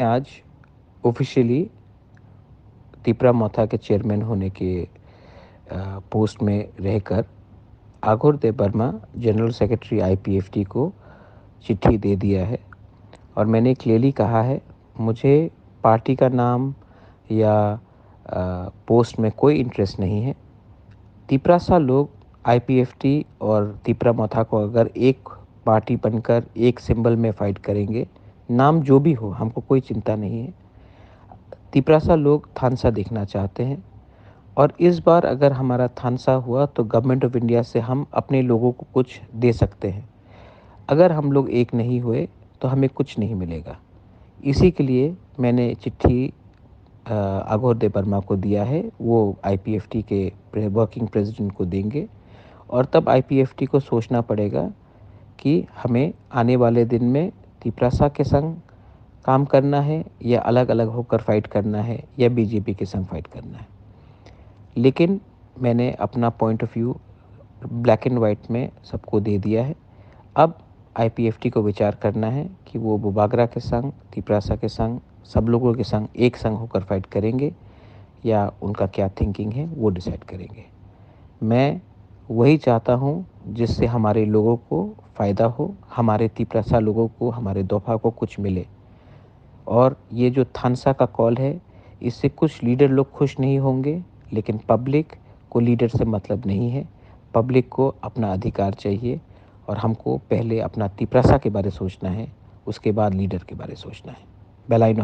आज ऑफिशियली तिपरा मोथा के चेयरमैन होने के पोस्ट में रहकर आघोर देबबर्मा जनरल सेक्रेटरी आईपीएफटी को चिट्ठी दे दिया है और मैंने क्लियरली कहा है मुझे पार्टी का नाम या पोस्ट में कोई इंटरेस्ट नहीं है। तिपरासा लोग आईपीएफटी और तिपरा मोथा को अगर एक पार्टी बनकर एक सिंबल में फाइट करेंगे, नाम जो भी हो हमको कोई चिंता नहीं है। तिपरासा लोग थानसा देखना चाहते हैं और इस बार अगर हमारा थानसा हुआ तो गवर्नमेंट ऑफ इंडिया से हम अपने लोगों को कुछ दे सकते हैं। अगर हम लोग एक नहीं हुए तो हमें कुछ नहीं मिलेगा। इसी के लिए मैंने चिट्ठी आघोर देबबर्मा को दिया है। वो आईपीएफटी के वर्किंग प्रेसिडेंट को देंगे और तब आईपीएफटी को सोचना पड़ेगा कि हमें आने वाले दिन में तिपरासा के संग काम करना है या अलग अलग होकर फाइट करना है या बीजेपी के संग फाइट करना है। लेकिन मैंने अपना point of view black and white में सबको दे दिया है। अब आईपीएफटी को विचार करना है कि वो बुबागरा के संग, तिपरासा के संग, सब लोगों के संग एक संग होकर फाइट करेंगे या उनका क्या थिंकिंग है वो डिसाइड करेंगे। मैं वही चाहता हूँ जिससे हमारे लोगों को फ़ायदा हो, हमारे तिपरासा लोगों को, हमारे दोफा को कुछ मिले। और ये जो थानसा का कॉल है, इससे कुछ लीडर लोग खुश नहीं होंगे, लेकिन पब्लिक को लीडर से मतलब नहीं है। पब्लिक को अपना अधिकार चाहिए और हमको पहले अपना तिपरासा के बारे सोचना है, उसके बाद लीडर के बारे सोचना है। Bell I know